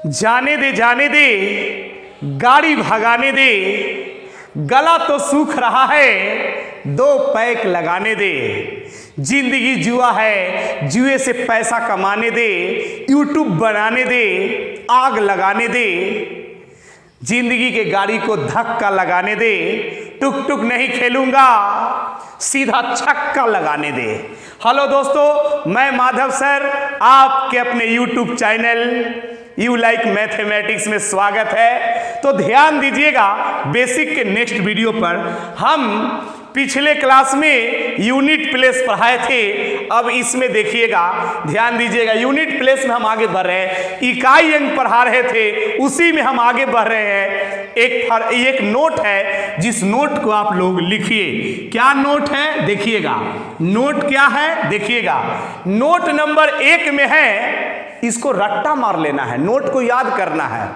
जाने दे गाड़ी भगाने दे, गला तो सूख रहा है, दो पैक लगाने दे। जिंदगी जुआ है, जुए से पैसा कमाने दे, यूट्यूब बनाने दे, आग लगाने दे। जिंदगी के गाड़ी को धक्का लगाने दे, टुक टुक नहीं खेलूंगा, सीधा छक्का लगाने दे। हेलो दोस्तों, मैं माधव सर आपके अपने YouTube channel you like mathematics में स्वागत है। तो ध्यान दीजिएगा, बेसिक के नेक्स्ट वीडियो पर हम पिछले क्लास में यूनिट प्लेस पढ़ाए थे। अब इसमें देखिएगा, ध्यान दीजिएगा, यूनिट प्लेस में हम आगे बढ़ रहे हैं। इकाई अंक पढ़ा रहे थे, उसी में हम आगे बढ़ रहे हैं। एक नोट है, जिस नोट को आप लोग लिखिए। क्या नोट है देखिएगा, नोट क्या है देखिएगा। नोट नंबर 1 में है, इसको रट्टा मार लेना है, नोट को याद करना है।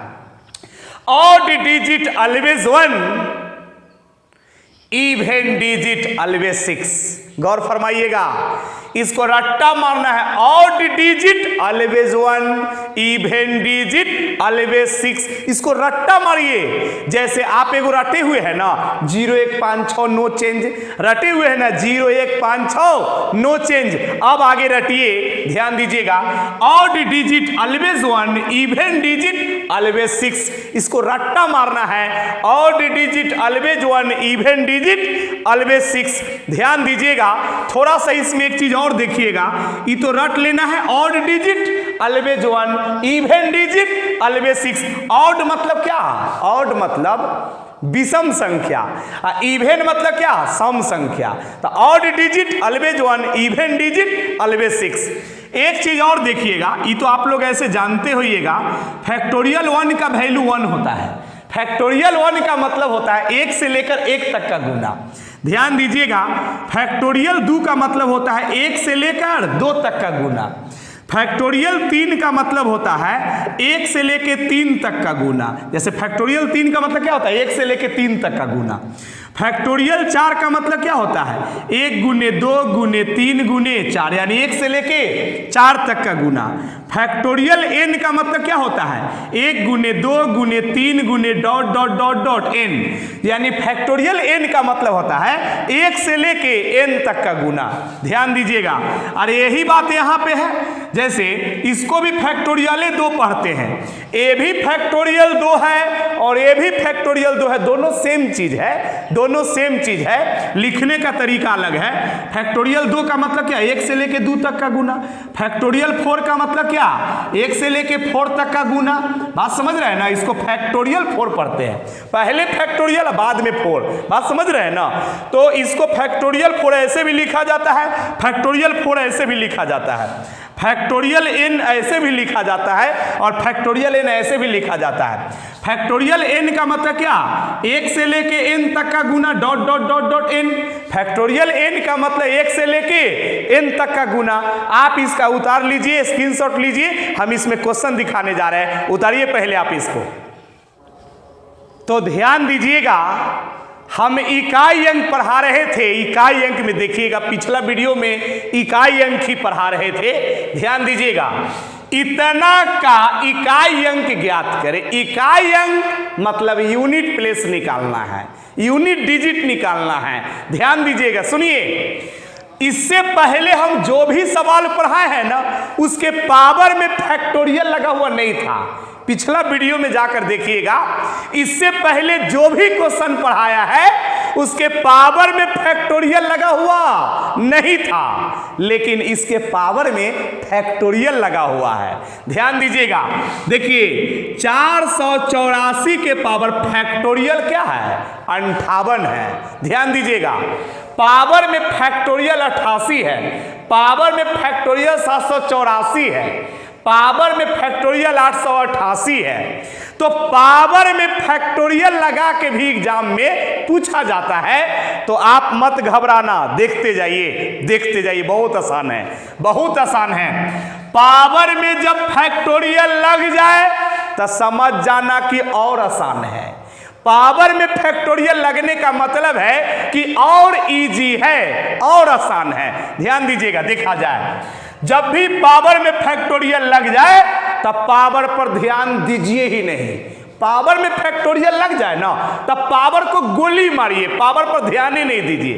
Odd digit always 1, even digit always 6। गौर फरमाइएगा, इसको रट्टा मारना है। Odd digit always 1, even digit always 6। इसको रट्टा मारिए। जैसे आप एगो रटे हुए हैं ना, 0 1 5 6 नो चेंज, रटे हुए हैं ना 0 1 5 6 नो चेंज। अब आगे रटिए, ध्यान दीजिएगा। Odd digit always 1, even digit always 6। इसको रट्टा मारना है। Odd digit always 1, even digit always 6। ध्यान दीजिएगा, थोड़ा सा इसमें एक चीज और देखिएगा। ये तो रट लेना है, odd digit always 1, even digit always 6। Odd मतलब क्या? ऑड मतलब विषम संख्या, इवन मतलब क्या? सम संख्या। तो odd digit always 1, even digit always 6। एक चीज और देखिएगा, ये तो आप लोग ऐसे जानते होइएगा, फैक्टोरियल 1 का वैल्यू 1 होता है। फैक्टोरियल 1 का मतलब होता है 1 से लेकर 1 तक का गुना। ध्यान दीजिएगा, फैक्टोरियल 2 का मतलब होता है 1 से लेकर 2 तक का गुना। फैक्टोरियल 3 का मतलब होता है 1 से लेकर 3 तक का गुना। जैसे फैक्टोरियल 3 का मतलब क्या होता है? 1 से लेकर 3 तक का गुना। फैक्टोरियल 4 का मतलब क्या होता है? 1 गुने 2 गुने 3 गुने 4, यानी 1 से लेके 4 तक का गुना। फैक्टोरियल n का मतलब क्या होता है? 1 गुने 2 गुने 3 गुने dot dot dot dot n, यानी फैक्टोरियल n का मतलब होता है 1 से लेके n तक का गुना। ध्यान दीजिएगा, अरे यही बात यहाँ पे है। जैसे इसको भी फैक्टोरियल 2 पढ़ते हैं, ए भी फैक्टोरियल 2 है और ए भी फैक्टोरियल 2 है, दोनों सेम चीज है, दोनों सेम चीज है, लिखने का तरीका अलग है। फैक्टोरियल 2 का मतलब क्या? 1 से लेके 2 तक का गुना। फैक्टोरियल 4 का मतलब क्या? 1 से लेके 4 तक का गुना। बात समझ रहे हैं ना? इसको फैक्टोरियल 4 पढ़ते हैं, पहले फैक्टोरियल बाद में 4। बात समझ रहे हैं ना? तो इसको फैक्टोरियल 4 ऐसे भी लिखा जाता है, फैक्टोरियल 4 ऐसे भी लिखा जाता है, फैक्टोरियल n ऐसे भी लिखा जाता है और फैक्टोरियल n ऐसे भी लिखा जाता है। फैक्टोरियल n का मतलब क्या? 1 से लेके n तक का गुना dot dot dot dot n। Factorial n का मतलब 1 से लेके n तक का गुना। आप इसका उतार लीजिए, स्क्रीनशॉट लीजिए, हम इसमें क्वेश्चन दिखाने जा रहे हैं। उतारिए पहले आप इसको। तो ध्यान दीजिएगा, हम इकाई अंक पढ़ा रहे थे। इकाई अंक में देखिएगा, पिछला वीडियो में इकाई अंक ही पढ़ा रहे थे। ध्यान दीजिएगा, इतना का इकाई अंक ज्ञात करें। इकाई अंक मतलब यूनिट प्लेस निकालना है, यूनिट डिजिट निकालना है। ध्यान दीजिएगा, सुनिए, इससे पहले हम जो भी सवाल पढ़ाए हैं ना, उसके पावर में फैक्टोरियल लगा हुआ नहीं था। पिछला वीडियो में जाकर देखिएगा, इससे पहले जो भी क्वेश्चन पढ़ाया है उसके पावर में फैक्टोरियल लगा हुआ नहीं था, लेकिन इसके पावर में फैक्टोरियल लगा हुआ है। ध्यान दीजिएगा, देखिए 484 के पावर फैक्टोरियल क्या है? 58 है। ध्यान दीजिएगा, पावर में फैक्टोरियल 88 है, पावर में फैक्टोरियल 784 है, पावर में फैक्टोरियल 888 है। तो पावर में फैक्टोरियल लगा के भी एग्जाम में पूछा जाता है। तो आप मत घबराना, देखते जाइए, देखते जाइए, बहुत आसान है, बहुत आसान है। पावर में जब फैक्टोरियल लग जाए तो समझ जाना कि और आसान है। पावर में फैक्टोरियल लगने का मतलब है कि और इजी है, और आसान है। ध्यान दीजिएगा, देखा जाए जब भी पावर में फैक्टोरियल लग जाए तब पावर पर ध्यान दीजिए ही नहीं। पावर में फैक्टोरियल लग जाए ना तब पावर को गोली मारिए, पावर पर ध्यान ही नहीं दीजिए।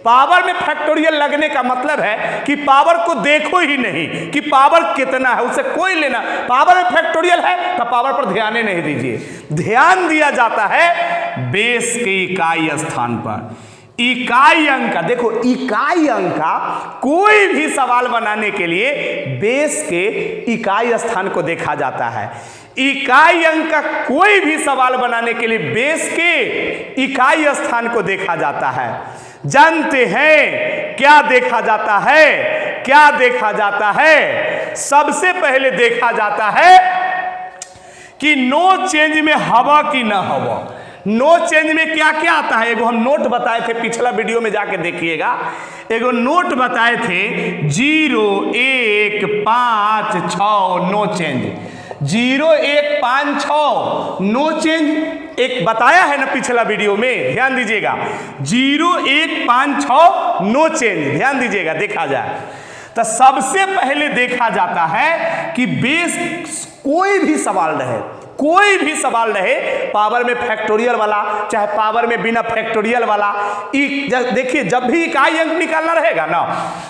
पावर में फैक्टोरियल लगने का मतलब है कि पावर को देखो ही नहीं कि पावर कितना है, उसे कोई लेना। पावर में फैक्टोरियल है तो पावर पर ध्यान ही नहीं दीजिए। ध्यान दिया जाता है बेस के इकाई स्थान पर। इकाई अंक का देखो, इकाई अंक का कोई भी सवाल बनाने के लिए बेस के इकाई स्थान को देखा जाता है। इकाई अंक का कोई भी सवाल बनाने के लिए बेस के इकाई स्थान को देखा जाता है। जानते हैं क्या देखा जाता है? क्या देखा जाता है? सबसे पहले देखा जाता है कि नो चेंज में हवा की ना हवा। नो चेंज में क्या क्या आता है? एगो हम नोट बताए थे, पिछला वीडियो में जाके देखिएगा। एगो नोट बताए थे 0 1 5 6 नो चेंज। 0 1 5 6 नो चेंज एक बताया है ना पिछला वीडियो में, ध्यान दीजिएगा। 0 1 5 6 नो चेंज, ध्यान दीजिएगा, देखा जाए तो सबसे पहले देखा जाता है कि बेस कोई भी सवाल रहे, कोई भी सवाल रहे, पावर में फैक्टोरियल वाला चाहे पावर में बिना फैक्टोरियल वाला, देखिए जब भी इकाई अंक निकालना रहेगा ना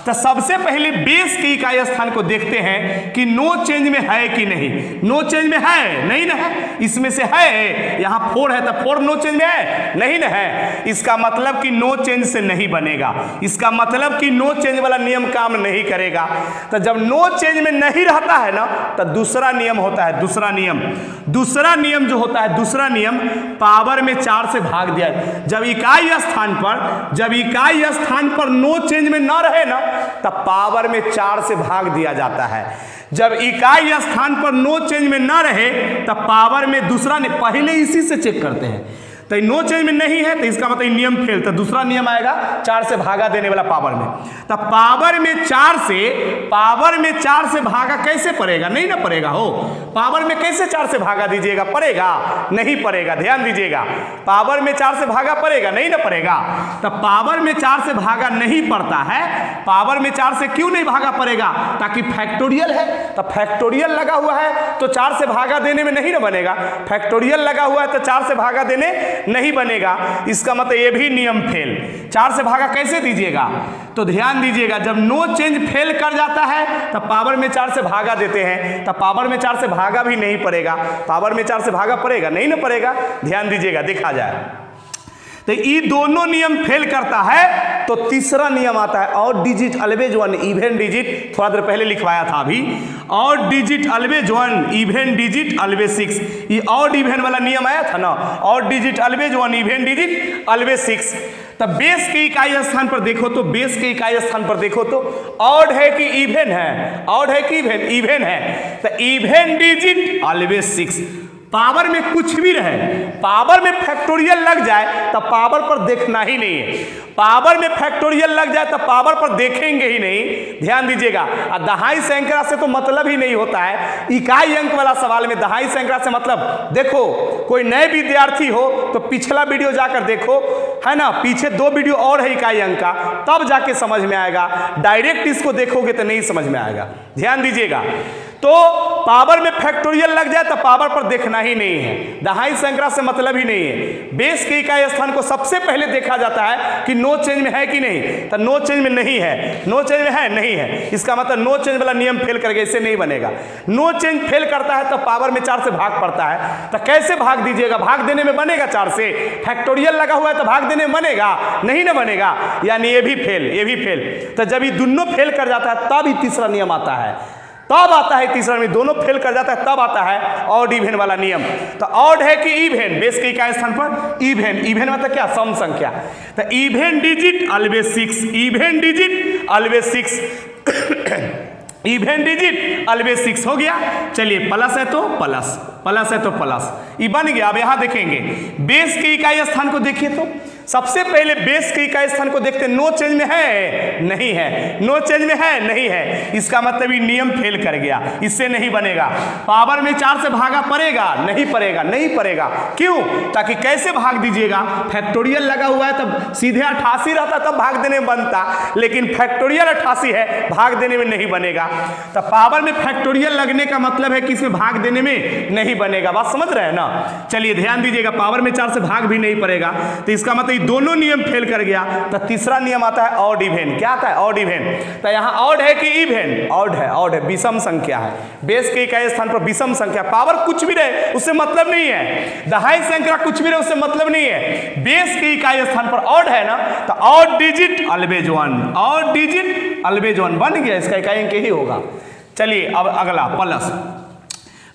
तो सबसे पहले बेस के इकाई स्थान को देखते हैं कि नो चेंज में है कि नहीं। नो चेंज में है नहीं ना है, इसमें से है, यहाँ 4 है तो 4 नो चेंज में है नहीं ना है, इसका मतलब कि नो चेंज से नहीं बनेगा। इसका मतलब कि नो चेंज वाला नियम काम नहीं करेगा। तो जब नो चेंज में नहीं रहता है ना तो दूसरा नियम होता है। दूसरा नियम जो होता है, दूसरा नियम पावर में 4 से भाग दिया। जब इकाई स्थान पर नो चेंज में ना रहे ना तब पावर में 4 से भाग दिया जाता है। जब इकाई स्थान पर नो चेंज में ना रहे तब पावर में दूसरा, पहले इसी से चेक करते हैं। तो नो चेंज में नहीं है तो इसका मतलब नियम फेल। तो दूसरा नियम आएगा 4 से भागा देने वाला पावर में। तो पावर में 4 से भागा कैसे पड़ेगा? नहीं ना पड़ेगा हो। पावर में कैसे 4 से भागा दीजिएगा? पड़ेगा नहीं पड़ेगा, ध्यान दीजिएगा। पावर में 4 से भागा पड़ेगा नहीं ना पड़ेगा। तो पावर में 4 से भागा नहीं पड़ता है। पावर में 4 से क्यों नहीं भागा पड़ेगा? ताकि फैक्टोरियल है, तो फैक्टोरियल लगा हुआ है तो 4 से भागा देने में नहीं ना बनेगा। फैक्टोरियल लगा हुआ है तो 4 से भागा देने नहीं बनेगा। इसका मतलब ये भी नियम फेल। 4 से भागा कैसे दीजिएगा? तो ध्यान दीजिएगा, जब नो चेंज फेल कर जाता है तब पावर में 4 से भागा देते हैं, तब पावर में 4 से भागा भी नहीं पड़ेगा। पावर में 4 से भागा पड़ेगा नहीं ना पड़ेगा, ध्यान दीजिएगा, देखा जाए तो ये दोनों नियम फेल करता है। तो तीसरा नियम आता है odd digit always 1 even digit, थोड़ा देर पहले लिखवाया था अभी। Odd digit always 1 even digit always 6, ये ऑड इवन वाला नियम आया था ना, odd digit always 1 even digit always 6। तब बेस के इकाई स्थान पर देखो तो, बेस के इकाई स्थान पर देखो तो ऑड है कि इवन है? ऑड है कि इवन? इवन है। तो इवन डिजिट ऑलवेज 6। पावर में कुछ भी रहे, पावर में फैक्टोरियल लग जाए तो पावर पर देखना ही नहीं है। पावर में फैक्टोरियल लग जाए तो पावर पर देखेंगे ही नहीं, ध्यान दीजिएगा। और दहाई सैकड़ा से तो मतलब ही नहीं होता है। इकाई अंक वाला सवाल में दहाई सैकड़ा से मतलब, देखो कोई नए विद्यार्थी हो तो पिछला वीडियो जाकर देखो, है ना, पीछे 2 वीडियो और है इकाई अंक का, तब जाके समझ में आएगा। डायरेक्ट इसको देखोगे तो नहीं समझ में आएगा, ध्यान दीजिएगा। तो पावर में फैक्टोरियल लग जाए तो पावर पर देखना ही नहीं है, दहाई सैकड़ा से मतलब ही नहीं है। बेस के इकाई स्थान को सबसे पहले देखा जाता है कि नो चेंज में है कि नहीं। तो नो चेंज में नहीं है, नो चेंज में है नहीं है, इसका मतलब नो चेंज वाला नियम फेल करके इससे नहीं बनेगा। नो चेंज फेल करता है तो पावर में 4 से भाग पड़ता है। तो कैसे भाग दीजिएगा? भाग देने में बनेगा 4 से, फैक्टोरियल लगा हुआ है तो भाग देने में बनेगा नहीं ना बनेगा, यानी ये भी फेल, ये भी फेल। तो जब ये दोनों फेल कर जाता है तब ही तीसरा नियम आता है, तब आता है तीसरा नियम। दोनों फेल कर जाता है तब आता है ऑड इवन वाला नियम। तो ऑड है कि इवन? बेस के इकाई स्थान पर इवन, इवन मतलब क्या? सम संख्या। तो even digit always 6, even digit always 6 even digit always 6 हो गया। चलिए प्लस है तो प्लस, प्लस है तो प्लस, ये बन गया। अब यहां देखेंगे बेस के इकाई स्थान को देखिए तो सबसे पहले बेस के इकाई स्थान को देखते हैं, नो चेंज में है नहीं है, नो चेंज में है नहीं है, इसका मतलब ये नियम फेल कर गया, इससे नहीं बनेगा। पावर में 4 से भागा पड़ेगा नहीं पड़ेगा, नहीं पड़ेगा, क्यों? ताकि कैसे भाग दीजिएगा, फैक्टोरियल लगा हुआ है तब सीधे 88 रहता तब भाग देने में बनता, लेकिन फैक्टोरियल 88 है, भाग देने में नहीं बनेगा। तो पावर में फैक्टोरियल लगने का मतलब है कि इसमें भाग देने में नहीं बनेगा। बात समझ रहे हैं ना? चलिए ध्यान दीजिएगा, पावर में 4 से भाग भी नहीं पड़ेगा, तो इसका मतलब ये दोनों नियम फेल कर गया। तो तीसरा नियम आता है ऑड इवेन। क्या आता है? Odd even. तो यहाँ ऑड है कि इवेन? ऑड है, ऑड है, विषम संख्या है। बेस के इकाई स्थान पर विषम संख्या, पावर कुछ भी रहे उससे मतलब नहीं है, दहाई संख्या कुछ भी रहे उससे मतलब नहीं है, बेस के इकाई स्थान पर ऑड है ना, तो odd digit always 1, odd digit always 1 बन गया, इसका इकाई अंक ही होगा। चलिए अब अगला प्लस।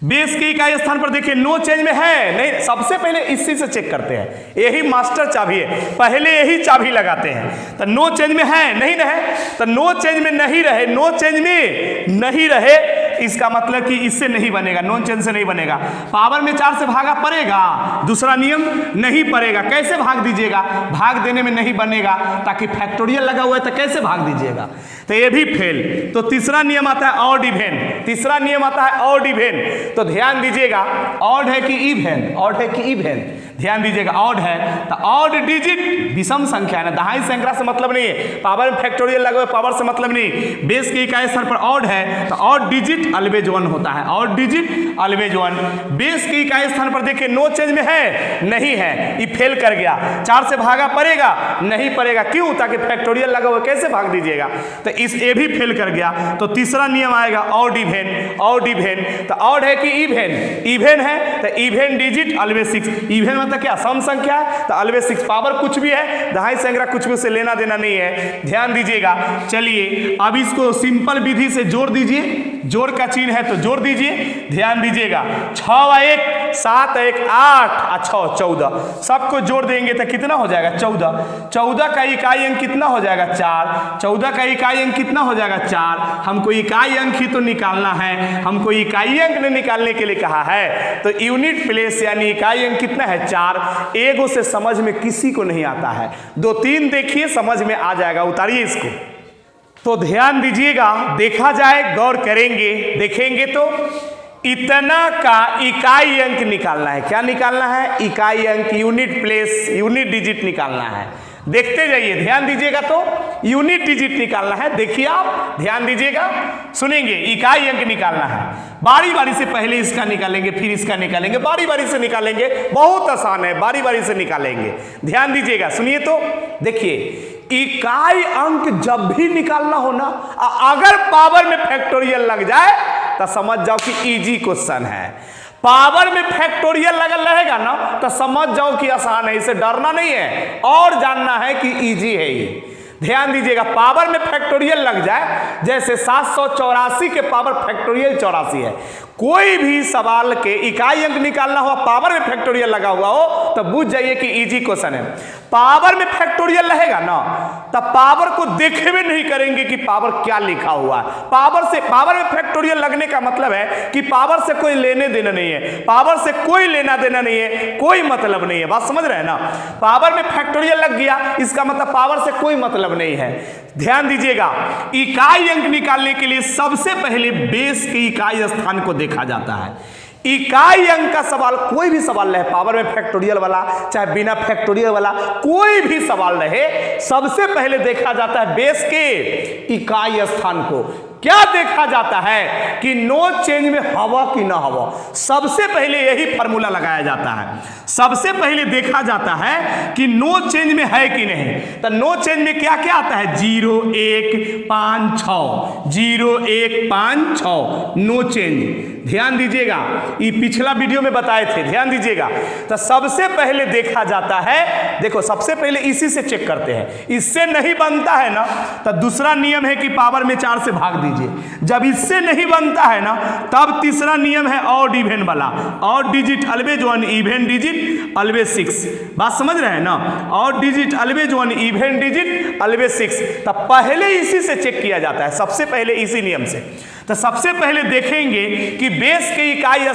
बेस के इकाई स्थान पर देखिए नो चेंज में है नहीं, सबसे पहले इसी से चेक करते हैं, यही मास्टर चाबी है, पहले यही चाबी लगाते हैं। तो नो चेंज में है नहीं रहे, तो नो चेंज में नहीं रहे, नो चेंज में नहीं रहे, इसका मतलब कि इससे नहीं बनेगा, नॉन चेंज से नहीं बनेगा। पावर में 4 से भागा पड़ेगा, दूसरा नियम नहीं पड़ेगा। कैसे भाग दीजिएगा? भाग देने में नहीं बनेगा, ताकि फैक्टोरियल लगा हुआ है तो कैसे भाग दीजिएगा, तो ये भी फेल। तो तीसरा नियम आता है ऑड इवेन, तीसरा नियम आता है ऑड इवेन। तो ध्यान दीजिएगा, ऑड है कि इवेन, ऑड है कि इवेन, ध्यान दीजिएगा, ऑड है तो ऑड डिजिट विषम संख्या है ना, दहाई संख्या से मतलब नहीं है, पावर में फैक्टोरियल लगा हुआ पावर से मतलब नहीं, बेस के इकाई स्थान पर ऑड है तो ऑड डिजिट ऑलवेज 1 होता है, ऑड डिजिट ऑलवेज 1। बेस के इकाई स्थान पर देखिए नो चेंज में है नहीं है, ये फेल कर गया। 4 से भागा पड़ेगा नहीं पड़ेगा, क्यों? ताकि फैक्टोरियल लगा हुआ, कैसे भाग दीजिएगा, तो इस ये भी फेल कर गया। तो तीसरा नियम आएगा ऑड इवेन, ऑड इवेन। तो ऑड है कि इवेन? इवेन है तो इवेन डिजिट ऑलवेज 6, इवेन मतलब क्या? सम संख्या है तो ऑलवेज 6, पावर कुछ भी है, दहाई संख्या कुछ भी, उससे लेना देना नहीं है, ध्यान दीजिएगा। चलिए अब इसको सिंपल विधि से जोड़ दीजिए, जोड़ का चिन्ह है तो जोड़ दीजिए, ध्यान दीजिएगा, 6 व 1 7 1 8 और 6 14, सबको जोड़ देंगे तो कितना हो जाएगा? 14। 14 का इकाई अंक कितना हो जाएगा? 4। 14 का इकाई अंक कितना हो जाएगा? 4। हमको इकाई अंक ही तो निकालना है, हमको इकाई अंक ने निकालने के लिए कहा है, तो यूनिट प्लेस यानी इकाई अंक कितना है? 4। एगो से समझ में किसी को नहीं आता है, 2 3 देखिए समझ में आ जाएगा, उतारिए इसको। तो ध्यान दीजिएगा, देखा जाए, गौर करेंगे, देखेंगे तो इतना का इकाई अंक निकालना है। क्या निकालना है? इकाई अंक, यूनिट प्लेस, यूनिट डिजिट निकालना है। देखते जाइए, ध्यान दीजिएगा, तो यूनिट डिजिट निकालना है। देखिए आप ध्यान दीजिएगा, सुनेंगे, इकाई अंक निकालना है। बारी बारी से पहले इसका निकालेंगे, फिर इसका निकालेंगे, बारी बारी से निकालेंगे, बहुत आसान है, बारी बारी से निकालेंगे। ध्यान दीजिएगा, सुनिए तो देखिए, इकाई अंक जब भी निकालना हो ना, अगर पावर में फैक्टोरियल लग जाए तो समझ जाओ कि इजी क्वेश्चन है। पावर में फैक्टोरियल लगल रहेगा ना तो समझ जाओ कि आसान है, इसे डरना नहीं है और जानना है कि इजी है ये। ध्यान दीजिएगा, पावर में फैक्टोरियल लग जाए, जैसे 784 के पावर फैक्टोरियल 84 है, कोई भी सवाल के इकाई अंक निकालना हो, पावर में फैक्टोरियल लगा हुआ हो, तो बुझ जाइए कि इजी क्वेश्चन है। पावर में फैक्टोरियल रहेगा ना, तब पावर को देखे भी नहीं करेंगे कि पावर क्या लिखा हुआ है। पावर में फैक्टोरियल लगने का मतलब है कि पावर से कोई लेने देना नहीं है, पावर से कोई लेना देना नहीं है, कोई मतलब नहीं है। बात समझ रहे हैं ना? पावर में फैक्टोरियल लग गया, इसका मतलब पावर से कोई मतलब नहीं है। ध्यान दीजिएगा, इकाई अंक निकालने के लिए सबसे पहले बेस के इकाई स्थान को देखा जाता है। इकाई अंक का सवाल, कोई भी सवाल रहे, पावर में फैक्टोरियल वाला चाहे बिना फैक्टोरियल वाला, कोई भी सवाल रहे, सबसे पहले देखा जाता है बेस के इकाई स्थान को। क्या देखा जाता है कि नो चेंज में हवा कि ना हवा, सबसे पहले यही फार्मूला लगाया जाता है। सबसे पहले देखा जाता है कि नो चेंज में है कि नहीं। तो नो चेंज में क्या क्या आता है? 0 1 5 6, 0 1 5 6 नो चेंज। ध्यान दीजिएगा, ये पिछला वीडियो में बताए थे, ध्यान दीजिएगा। तो सबसे पहले देखा जाता है, देखो सबसे पहले इसी से चेक करते हैं, इससे नहीं बनता है ना, तो दूसरा नियम है कि पावर में 4 से भाग दीजिए। जब इससे नहीं बनता है ना, तब तीसरा नियम है ऑड इवेन वाला, odd digit always 1, even digit always 6। बात समझ रहे हैं ना? Odd digit always 1, even digit always 6। तब पहले इसी से चेक किया जाता है, सबसे पहले इसी नियम से। तो सबसे पहले देखेंगे कि बेस के इकाई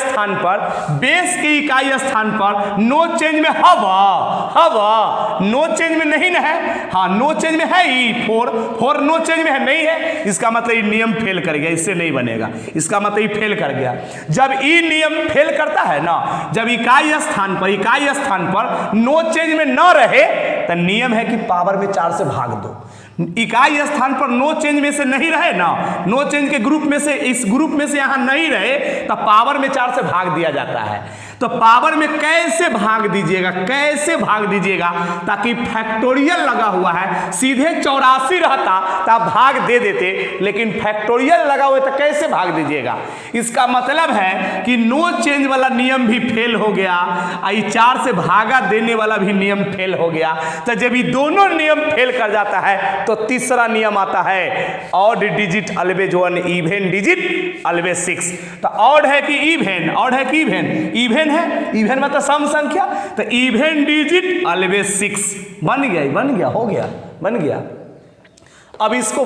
स्थान पर नो चेंज में हवा नो चेंज में नहीं ना है, हाँ नो चेंज में है ही, फोर नो चेंज में है, नहीं है, इसका मतलब ये नियम फेल कर गया, इससे नहीं बनेगा, इसका मतलब ये फेल कर गया। जब ई नियम फेल करता है ना, जब इकाई स्थान पर नो चेंज में न रहे तो नियम है कि पावर में 4 से भाग दो। इकाई स्थान पर नो चेंज में से नहीं रहे ना, नो चेंज के ग्रुप में से, इस ग्रुप में से यहां नहीं रहे तो पावर में 4 से भाग दिया जाता है। तो पावर में कैसे भाग दीजिएगा, ताकि फैक्टोरियल लगा हुआ है, सीधे 84 रहता तब भाग दे देते, लेकिन फैक्टोरियल लगा हुआ तो कैसे भाग दीजिएगा। इसका मतलब है कि नो चेंज वाला नियम भी फेल हो गया, 4 से भागा देने वाला भी नियम फेल हो गया। तो जब ये दोनों नियम फेल कर जाता है तो तीसरा नियम आता है odd digit always 1, even digit always 6। तो ऑड है कि इवन, इवन है, इवन मतलब सम संख्या, तो इवन डिजिट ऑलवेज 6 बन गया। अब इसको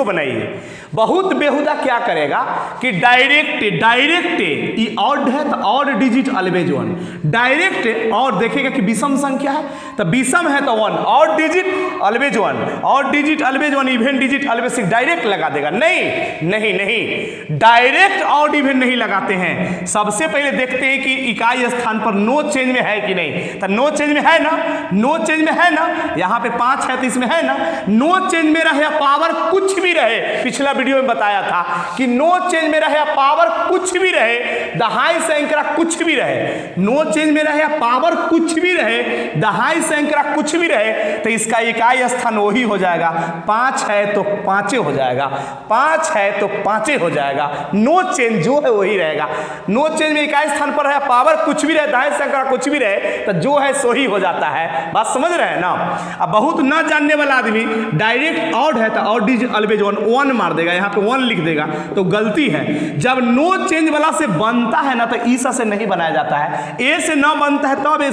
बनाइए। बहुत बेहुदा क्या करेगा कि डायरेक्ट ये ऑड है तो ऑड डिजिट ऑलवेज 1, डायरेक्ट और देखेगा कि विषम संख्या है तो विषम है तो 1, odd digit always 1, odd digit always 1, even digit always 6 direct लगा देगा। नहीं, डायरेक्ट ऑड इवन नहीं लगाते हैं। सबसे पहले देखते हैं कि इकाई स्थान पर नो चेंज में है कि नहीं, तो नो चेंज में है ना, यहाँ पे 5 है तो इसमें है ना, नो चेंज में या पावर कुछ भी रहे, पिछला वीडियो में बताया था कि नो चेंज में रहे, पावर कुछ भी रहे, दहाई से अंकरा कुछ भी रहे, नो चेंज में रहे, पावर कुछ भी रहे, दहाई से अंकरा कुछ भी रहे, तो इसका इकाई स्थान वही हो जाएगा। 5 है तो 5 हो जाएगा, 5 है तो 5 हो जाएगा, नो चेंज जो है वही रहेगा। नो चेंज में इकाई स्थान पर है, पावर कुछ भी रहे, दहाई से अंकरा कुछ भी रहे, तो जो है सो ही हो जाता है। बात समझ रहे हैं ना। अब बहुत ना जानने वाला आदमी डायरेक्ट ऑड है तो ऑड डिजिट ऑलवेज 1 मार देगा, यहाँ पे 1 लिख देगा, तो गलती है। जब नो चेंज वाला से बनता है ना तो ईसा से नहीं बनाया जाता है, ए से न बनता है तब ए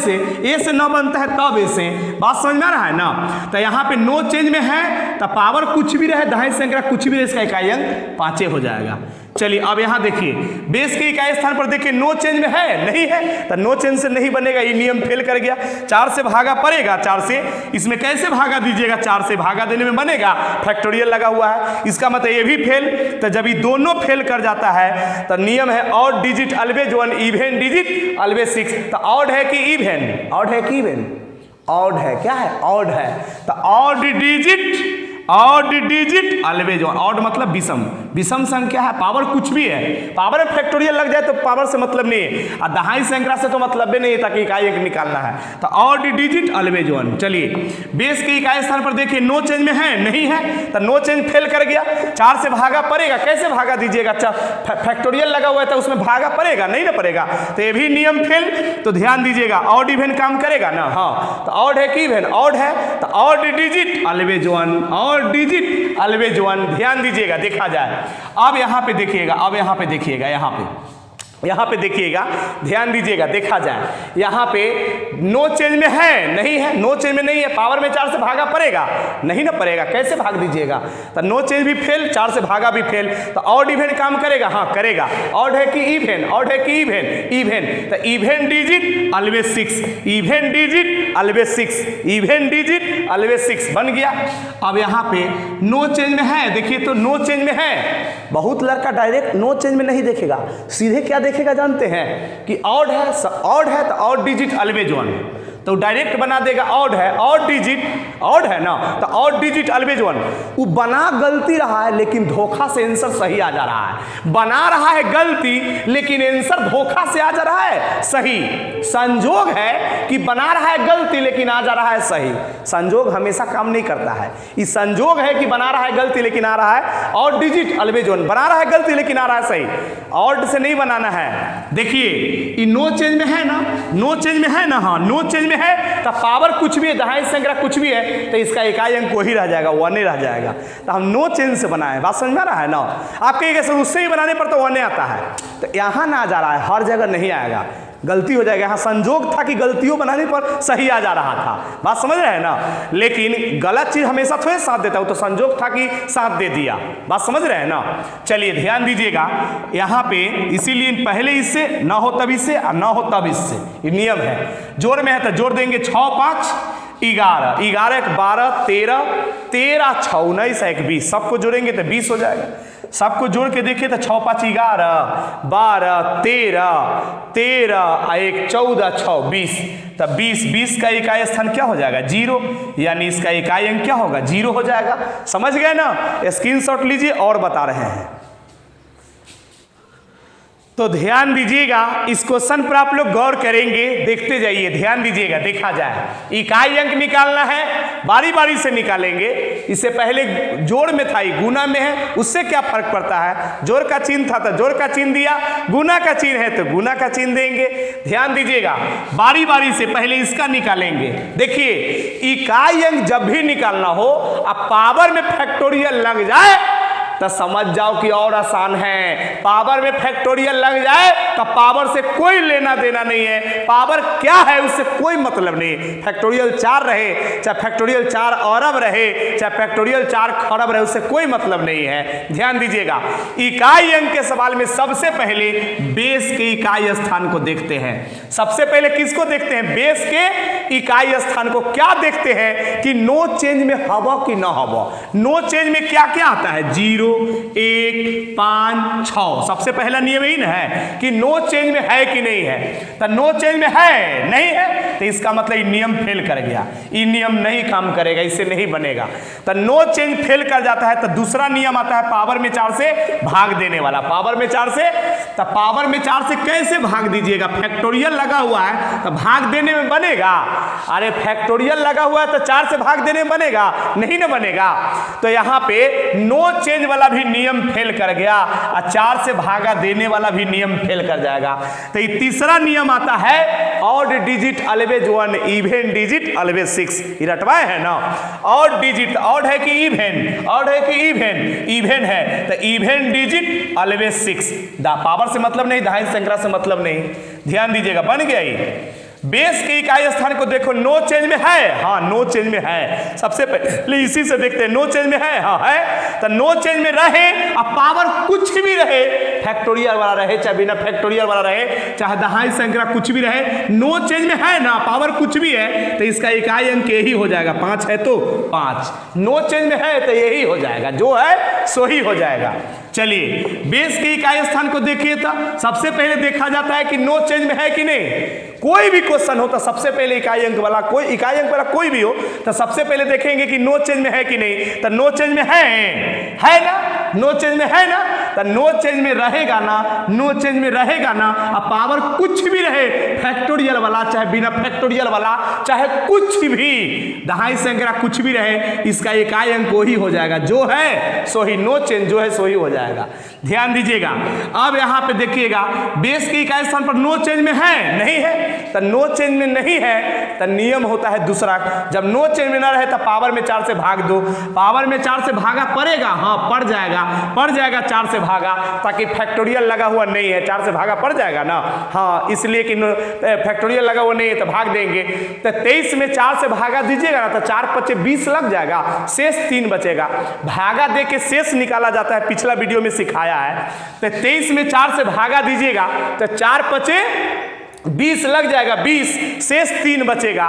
से न बनता है तब ए से। बात समझ में आ रहा है ना। तो यहाँ पे नो चेंज में है तो पावर कुछ भी रहे, दहाई से अंकरा कुछ भी रहे, इसका इकाई अंक 5 हो जाएगा। चलिए अब यहाँ देखिए, बेस के इकाई स्थान पर देखिए नो चेंज में है, नहीं है, तो नो चेंज से नहीं बनेगा, ये नियम फेल कर गया। 4 से भागा पड़ेगा, 4 से, इसमें कैसे भागा दीजिएगा, 4 से भागा देने में बनेगा, फैक्टोरियल लगा हुआ है, इसका मतलब ये भी फेल। तो जब ये दोनों फेल कर जाता है तो नियम है odd digit always 1, even digit always 6। तो ऑड है कि इवन, ऑड है क्या है, ऑड है, तो ऑड डिजिट ऑलवेज 1, ऑड मतलब विषम संख्या है, पावर कुछ भी है, पावर में फैक्टोरियल लग जाए तो पावर से मतलब नहीं है, और दहाई से अंकरा से तो मतलब नहीं है, ताकि इकाई एक निकालना है। तो ऑड डिजिट ऑलवेज 1। चलिए बेस के इकाई स्थान पर देखिए नो चेंज में है, नहीं है, तो नो चेंज फेल कर गया। 4 से भागा पड़ेगा, कैसे भागा दीजिएगा, फैक्टोरियल लगा हुआ है तो उसमें भागा पड़ेगा, नहीं ना पड़ेगा, तो ये भी नियम फेल। तो ध्यान दीजिएगा, ऑड इवन काम करेगा ना, हाँ, तो ऑड है कि इवन, ऑड है तो odd digit always 1, odd digit always 1। ध्यान दीजिएगा, देखा जाए। अब यहाँ पे देखिएगा, यहाँ पे देखिएगा, ध्यान दीजिएगा, देखा जाए। यहाँ पे नो चेंज में है, नहीं है, नो चेंज में नहीं है, पावर में 4 से भागा पड़ेगा, नहीं ना पड़ेगा, कैसे भाग दीजिएगा। तो नो चेंज भी फेल, 4 से भागा भी फेल, तो ऑड इवन काम करेगा, हाँ करेगा। ऑड है कि इवन, इवन, तो even digit always 6, even digit always 6, even digit always 6 बन गया। अब यहाँ पे नो चेंज में है, देखिए तो नो चेंज में है। बहुत लड़का डायरेक्ट नो चेंज में नहीं देखेगा, सीधे क्या देखेगा जानते हैं कि ऑड है तो ऑड डिजिट ऑलवेज 1, तो डायरेक्ट बना देगा ऑड है, ऑड है ना, तो ऑड डिजिट ऑलवेज 1। वो बना गलती रहा है लेकिन धोखा से आंसर सही आ जा रहा है, बना रहा है गलती लेकिन आंसर धोखा से आ जा रहा है सही। संजोग है कि बना रहा है गलती लेकिन आ जा रहा है सही। संजोग हमेशा काम नहीं करता है। ये संजोग है कि बना रहा है गलती लेकिन आ रहा है ऑड डिजिट ऑलवेज 1, बना रहा है गलती लेकिन आ रहा है सही। ऑड से नहीं बनाना है। देखिए ये नो चेंज में है ना, नो चेंज में है ना, हाँ नो चेंज में है, तो पावर कुछ भी है, दहाई से अंकरा कुछ भी है, तो इसका इकाई अंक वही रह जाएगा, 1 रह जाएगा। तो हम नो चेंज से बनाए, बात समझ में आ रहा है ना। आप कहिएगा सर उससे ही बनाने पर तो 1 आता है, तो यहाँ ना आ जा रहा है, हर जगह नहीं आएगा। गलती हो जाएगा। यहाँ संजोग था कि गलतियों बनाने पर सही आ जा रहा था, बात समझ रहे हैं ना। लेकिन गलत चीज हमेशा थोड़े साथ देता है, तो संजोग था कि साथ दे दिया, बात समझ रहे हैं ना। चलिए ध्यान दीजिएगा यहाँ पे, इसीलिए पहले इससे ना हो तब इससे और ना हो तब इससे, ये नियम है। जोड़ में है तो जोड़ देंगे 6 5 11, 11 1 12 13, 13 6 19 1 20, सबको जोड़ेंगे तो 20 हो जाएगा। सबको जोड़ के देखिए तो 6 5 11 12 13, 13 1 14 6 20, तब 20 का इकाई स्थान क्या हो जाएगा 0, यानी इसका इकाई अंक क्या होगा 0 हो जाएगा। समझ गए ना, स्क्रीनशॉट लीजिए और बता रहे हैं। तो ध्यान दीजिएगा, इस क्वेश्चन पर आप लोग गौर करेंगे, देखते जाइए, ध्यान दीजिएगा, देखा जाए। इकाई अंक निकालना है, बारी बारी से निकालेंगे। इससे पहले जोड़ में था, गुना में है, उससे क्या फर्क पड़ता है। जोड़ का चिन्ह था तो जोड़ का चिन्ह दिया, गुना का चिन्ह है तो गुना का चिन्ह देंगे। ध्यान दीजिएगा, बारी बारी से पहले इसका निकालेंगे। देखिए इकाई अंक जब भी निकालना हो, अब पावर में फैक्टोरियल लग जाए तो समझ जाओ कि और आसान है। पावर में फैक्टोरियल लग जाए तो पावर से कोई लेना देना नहीं है, पावर क्या है उससे कोई मतलब नहीं। फैक्टोरियल 4 रहे, चाहे फैक्टोरियल 4 अरब रहे, चाहे फैक्टोरियल 4 खरब रहे, उससे कोई मतलब नहीं है। ध्यान दीजिएगा, इकाई अंक के सवाल में सबसे पहले बेस के इकाई स्थान को देखते हैं। सबसे पहले किसको देखते हैं, बेस के इकाई स्थान को। क्या देखते हैं कि नो चेंज में हवा कि ना हवा। नो चेंज में क्या क्या आता है 0 1 5 6, सबसे पहला नियम यही ना है कि नो चेंज में है कि नहीं है। तो नो चेंज में है नहीं है तो इसका मतलब ये नियम फेल कर गया, ये नियम नहीं काम करेगा, इससे नहीं बनेगा। तो नो चेंज फेल कर जाता है तो दूसरा नियम आता है पावर में 4 से भाग देने वाला। पावर में 4 से, तो पावर में 4 से कैसे भाग दीजिएगा, फैक्टोरियल लगा हुआ है तो भाग देने में बनेगा। अरे फैक्टोरियल लगा हुआ है तो 4 से भाग देने में बनेगा, नहीं ना बनेगा। तो यहाँ पे नो चेंज वाला भी नियम फेल कर गया और 4 से भागा देने वाला भी नियम फेल कर जाएगा। तो ये तीसरा नियम आता है odd digit always 1, even digit always 6। ये रटवाए है ना, ऑड डिजिट, ऑड है कि इवन, ऑड है कि इवन, इवन है तो इवन डिजिट ऑलवेज 6। पावर से मतलब नहीं, दहाई संख्या से मतलब नहीं। ध्यान दीजिएगा, बन गया ये। बेस के इकाई स्थान को देखो, नो चेंज में है, हाँ नो चेंज में है। सबसे पहले इसी से देखते हैं, नो चेंज में है, हाँ है। तो नो चेंज में रहे, अब पावर कुछ भी रहे, फैक्टोरियल वाला रहे चाहे बिना फैक्टोरियल वाला रहे, चाहे दहाई संख्या कुछ भी रहे, नो चेंज में है ना, पावर कुछ भी है तो इसका इकाई अंक यही हो जाएगा। 5 है तो 5, नो चेंज में है तो यही हो जाएगा, जो है सो ही हो जाएगा। चलिए बेस के इकाई स्थान को देखिए, तो सबसे पहले देखा जाता है कि नो चेंज में है कि नहीं। कोई भी क्वेश्चन हो तो सबसे पहले इकाई अंक वाला, कोई इकाई अंक वाला कोई भी हो तो सबसे पहले देखेंगे कि नो चेंज में है कि नहीं। तो नो चेंज में है ना, नो चेंज में है ना, तो नो चेंज में रहेगा ना, नो चेंज में रहेगा ना। अब पावर कुछ भी रहे, फैक्टोरियल वाला चाहे बिना फैक्टोरियल वाला, चाहे कुछ भी दहाई संख्या कुछ भी रहे, इसका इकाई अंक वही हो जाएगा, जो है सो ही, नो चेंज जो है सो ही हो जाएगा। ध्यान दीजिएगा, अब यहाँ पे देखिएगा बेस के इकाई स्थान पर नो चेंज में है नहीं है, तो नो चेंज में नहीं है तो नियम होता है दूसरा, जब नो चेंज में ना रहे तो पावर में 4 से भाग दो। पावर में 4 से भागा पड़ेगा, हाँ पड़ जाएगा 4 से भागा, ताकि फैक्टोरियल लगा हुआ नहीं है, 4 से भागा पड़ जाएगा ना, हाँ इसलिए कि फैक्टोरियल लगा हुआ नहीं है तो भाग देंगे। तो 23 में 4 से भागा दीजिएगा ना तो 4 5 20 लग जाएगा, शेष 3 बचेगा। भागा दे के शेष निकाला जाता है, पिछला वीडियो में सिखाया है। तो 23 में 4 से भागा दीजिएगा तो 4 5 20 लग जाएगा, 20 शेष 3 बचेगा।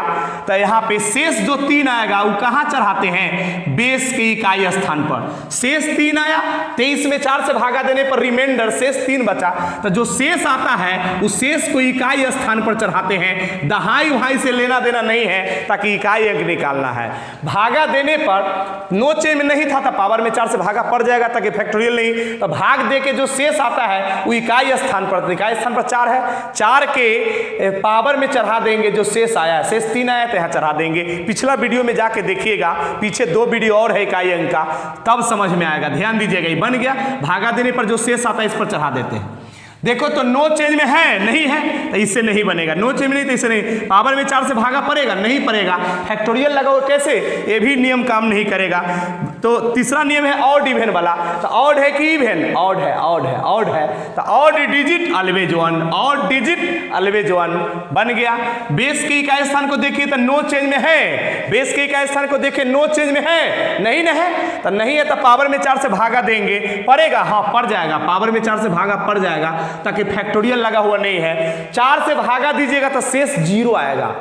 तो यहाँ पे शेष जो 3 आएगा वो कहाँ चढ़ाते हैं, बेस के इकाई स्थान पर। शेष 3 आया, 23 में 4 से भागा देने पर रिमाइंडर शेष 3 बचा, तो जो शेष आता है उस शेष को इकाई स्थान पर चढ़ाते हैं। दहाई वहाई से लेना देना नहीं है, ताकि इकाई अंक निकालना है। भागा देने पर नो चेंज में नहीं था तो पावर में 4 से भागा पड़ जाएगा, ताकि फैक्टोरियल नहीं, तो भाग दे के जो शेष आता है वो इकाई स्थान पर, इकाई स्थान पर 4 है, 4 के पावर में चढ़ा देंगे। जो शेष आया, शेष 3 आया तो यहाँ चढ़ा देंगे। पिछला वीडियो में जाके देखिएगा, पीछे 2 वीडियो और है इकाई अंक का, तब समझ में आएगा। ध्यान दीजिएगा, ये बन गया। भागा देने पर जो शेष आता है इस पर चढ़ा देते हैं। देखो तो नो चेंज में है नहीं है तो इससे नहीं बनेगा, नो चेंज में नहीं तो इससे नहीं, पावर में 4 से भागा पड़ेगा नहीं पड़ेगा, फैक्टोरियल लगाओ कैसे, ये भी नियम काम नहीं करेगा। तो तीसरा नियम है ऑड इवन वाला, तो ऑड है कि इवन, ऑड है, ऑड है, ऑड है, तो odd digit always 1, odd digit always 1 बन गया। बेस के इकाई स्थान को देखिए तो नो चेंज में है, बेस के इकाई स्थान को देखिए नो चेंज में है नहीं ना है, तो नहीं है तो पावर में 4 से भागा देंगे, पड़ेगा, हाँ पड़ जाएगा, पावर में 4 से भागा पड़ जाएगा, ताकि फैक्टोरियल लगा हुआ नहीं है। 4 से भागा दीजिएगा तो शेष 0 आएगा,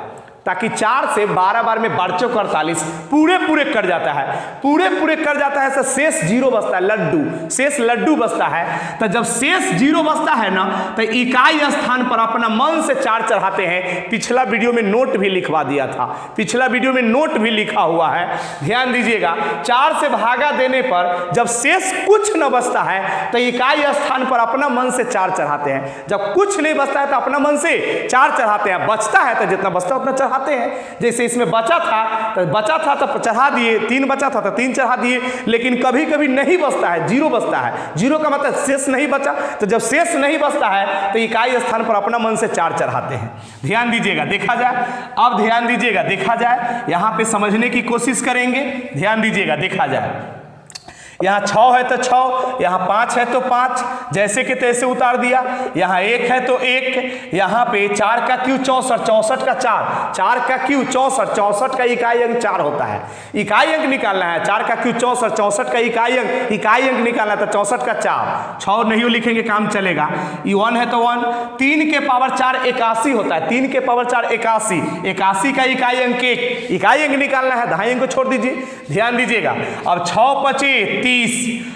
ताकि 4 से 12 बार में 12 चौक 48 पूरे पूरे कर जाता है, पूरे पूरे कर जाता है, तो शेष 0 बचता है, लड्डू, शेष लड्डू बचता है। तो जब शेष 0 बचता है ना तो इकाई स्थान पर अपना मन से 4 चढ़ाते हैं। पिछला वीडियो में नोट भी लिखवा दिया था, पिछला वीडियो में नोट भी लिखा हुआ है, ध्यान दीजिएगा। 4 से भागा देने पर जब शेष कुछ न बचता है तो इकाई स्थान पर अपना मन से 4 चढ़ाते हैं, जब कुछ नहीं बचता है तो अपना मन से 4 चढ़ाते हैं, बचता है तो जितना बचता है उतना चढ़ाते हैं। जैसे इसमें बचा था तो चढ़ा दिए, 3 बचा था तो 3 चढ़ा दिए, लेकिन कभी कभी नहीं बचता है, 0 बचता है, 0 का मतलब शेष नहीं बचा, तो जब शेष नहीं बचता है तो इकाई स्थान पर अपना मन से 4 चढ़ाते हैं। ध्यान दीजिएगा, देखा जाए, अब ध्यान दीजिएगा, देखा जाए, यहां पे समझने की कोशिश करेंगे, ध्यान दीजिएगा, देखा जाए। यहाँ 6 है तो 6, यहाँ 5 है तो 5, जैसे कि तैसे उतार दिया। यहाँ 1 है तो 1, यहाँ पे 4 का क्यू 64, 64 का 4, 4 का क्यू 64, 64 का इकाई अंक 4 होता है, इकाई अंक निकालना है। 4 का क्यू 64, 64 का इकाई अंक निकालना है, तो 64 का 4, 6 नहीं लिखेंगे काम चलेगा। ये 1 है तो 1, 3 के पावर 4 81 होता है, 3 के पावर 4 81, 81 का इकाई अंक 1, इकाई अंक निकालना है, दहाई अंक को छोड़ दीजिए, ध्यान दीजिएगा। अब 6 5 30,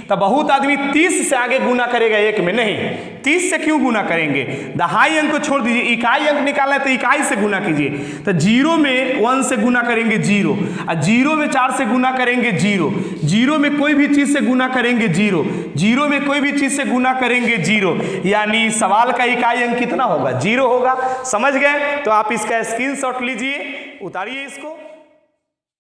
तो बहुत आदमी 30 से आगे गुना करेगा, 1 में नहीं, 30 से क्यों गुना करेंगे, दहाई अंक को छोड़ दीजिए, इकाई अंक निकालना है तो इकाई से गुना कीजिए। तो 0 में 1 से गुना करेंगे 0, और 0 में 4 से गुना करेंगे 0, 0 में कोई भी चीज से गुना करेंगे 0, 0 में कोई भी चीज से गुना करेंगे 0, यानी सवाल का इकाई अंक कितना होगा, 0 होगा। समझ गए? तो आप इसका स्क्रीनशॉट लीजिए, उतारिए इसको।